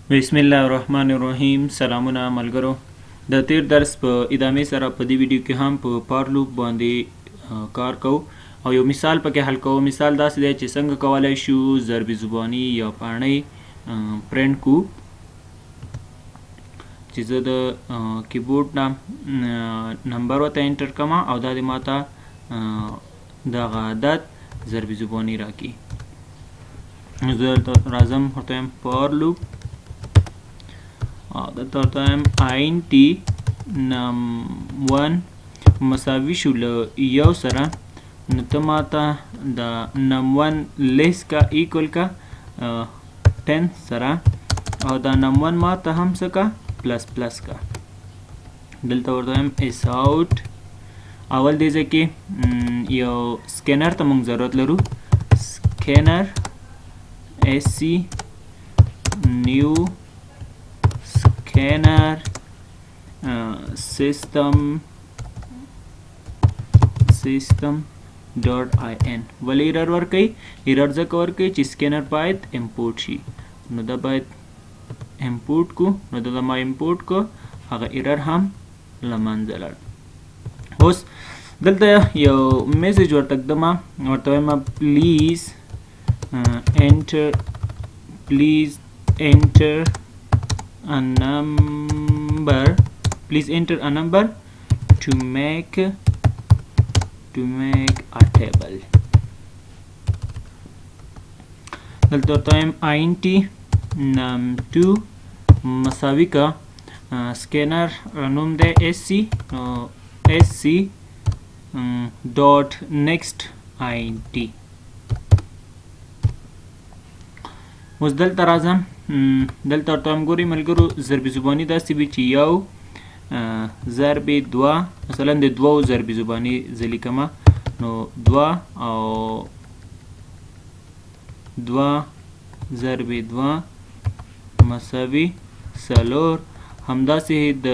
بسم الله الرحمن الرحیم. سلامونه ملګرو. د تیر درس په ادامه سره په دې ویډیو کې هم په پار لوپ باندې کار کوو او یو مثال پکې حل کوو. مثال داسې دی چې څنګه کولای شو ضربي زبانی یا پاڼۍ پرنټ کو. چې زه د کیبورډ نمبر ورته انټر کوم او دا د ماته دغه عدد ضربي زبانی راکړي. زه راځم ورته وایم پار لوپ دلته ورته وایم int num1 مساوي شو له یو سره، نو ته ماته د num1 لیس کا ایکول کا 10 سره او دا num1 ماته هم څه کا پلس پلس کا. دلته ورته وایم اس اوټ. اول دې ځای کې یو سکینر ته موږ ضرورت لرو. سکینر SC new scanner system.in ولې ایرر ورکوي؟ ایرر ځکه ورکوي چې سکینر باید امپورټ شي. نو دا باید امپورټ کو. نو دا ما امپورټ کو، هغه ایرر هم له منځه لاړ. اوس دلته یو میسج ورته ږدم، ورته وایم پلیز enter a number to make a table. دلته ورته وایم int num2 مساوي کا سکینر نوم دی SC dot next int. اوس دلته راځم، دلته ورته وایم ګورئ ملګرو ضربي زباني داسې وي چې یو ضربې دوه، مثلا د دوو ضربي زباني زه لیکمه، نو دوه او دوه ضربې دوه مساوي څلور، همداسې د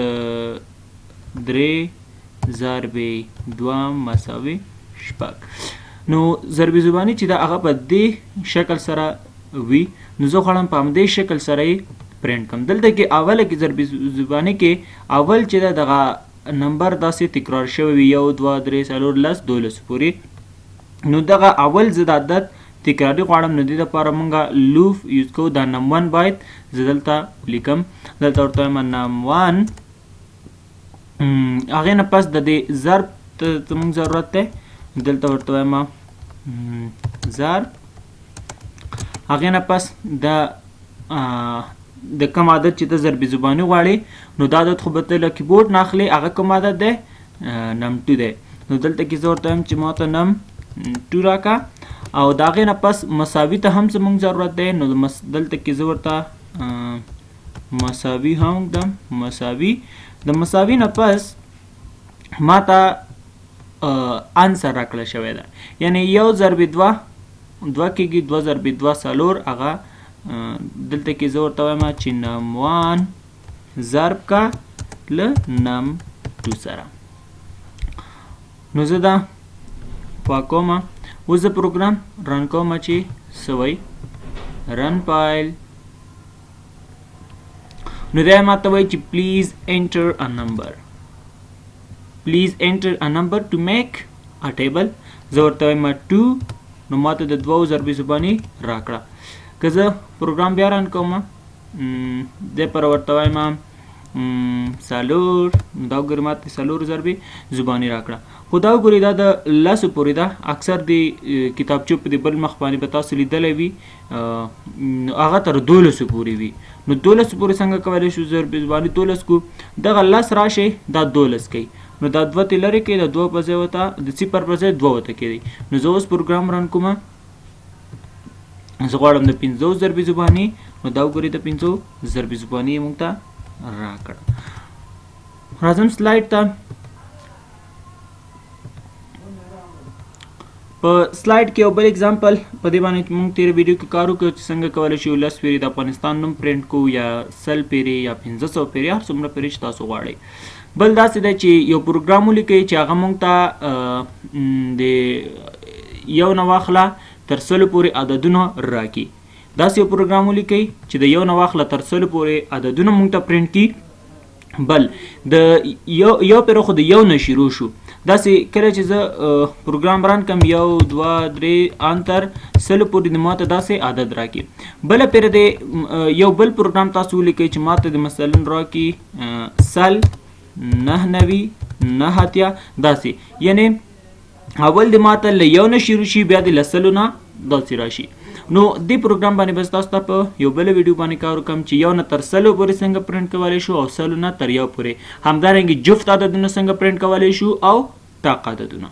درې ضربې دوه مساوي شپږ. نو ضربي زباني چې دا هغه په دې شکل سره وي، نو زه غواړم په همدې شکل سره یې پرنټ کړم. دلته کې اوله کې ضربي زباني کې اول چې دا دغه نمبر داسې تکرار شوی وي، یو دوه درې څلور لس دولس پورې، نو دغه اول زه د عدد تکراري غواړم. نو دې دپاره مونږ لوپ یوز کوو. دا num1 باید زه دلته لیکم. دلته ورته وایم num1 هغې نه پس د دې ضرب ته مونږ ضرورت دی. دلته ورته وایم ضرب، هغې نه پس د کوم عدد چې ته ضربي زباني غواړې، نو دا عدد خو به ته له کیبورډ نه اخلې، هغه کوم عدد دی؟ num2 دی. نو دلته کې زه ورته وایم چې ماته num2 راکړه او د هغې نه پس مساوي ته هم زموږ ضرورت دی. نو دلته کې زه ورته مساوي هم ږدم. مساوي، د مساوي نه پس ماته انسر راکړه شوی ده، یعنې یو ضربې دوه دوه کېږي، دوه ضربې دوه څلور. هغه دلته کې زه ورته وایم چې num1 ضرب کا له num2 سره. نو زه دا پاکوم. اوس زه پروګرام رن کوم چې څه وایي. رن فایل. نو دی ماته وایي چې پلیز انټر ا نمبر. پلیز انټر ا نمبر ټو میک ا ټیبل. زه ورته وایم 2، نو ماته د دوو ضربي زباني راکړه. که زه پروګرام بیا رن کوم، دې پر ورته وایم څلور، دا وګورئ ماته څلور ضربي زباني راکړه. خو دا وګورئ دا د لسو پورې ده. اکثر د کتابچو په دې بل مخ باندې به تاسو لیدلی وي هغه تر 12 پورې وي. نو 12 پورې څنګه کولی شو ضربي زباني 12 کو؟ دغه لس راشي دا 12 کوي، نو دا دوه ترې لرې کوي، د دوه په ځای ورته د صفر په ځای دوه ورته کېدی. نو زه اوس پروګرام رن کوم، زه غواړم د 50 ضربي زباني. نو دا وګورئ د 50 ضربي زباني یې موږ ته راکړه. راځم سلایډ ته. په سلایډ کې یو بل اگزامپل په دې باندې موږ تیر ویډیو کې کار وکړو چې څنګه کولی شو 10 پیرې د افغانستان نوم پرنټ کو، یا 100 پیرې یا 1500 پیرې، هر څومره پیرې چې تاسو غواړئ. بل داسې دی چې یو پروګرام ولیکئ چې هغه موږ ته د یو نه واخله تر 100 پورې عددونه راکړي. داسې یو پروګرام ولیکئ چې د یو نه واخله تر سلو پورې عددونه موږ ته پرنټ کړي. بل د یو پیره خو د یو نه شروع شو. داسې کله چې زه پروګرام ران کم 1 2 3 ان تر سلو پورې د ماته داسې عدد راکړي. بله پیره د یو بل پروګرام تاسو ولیکئ چې ماته د مثلا راکړي سل 99 9 اتیا داسې، یعنی اول د ماته له یو نه شروع شي بیا د له سلو نه داسې راشي. نو دې پروګرام باندې بس تاسو ته په یو بل ویډیو باندې کار وکم چې یو نه تر سلو پورې څنګه پرنټ کولی شو او سلو نه تر یو پورې، همدارنګه جفت عددونه څنګه پرنټ کولی شو او ټاق عددونه.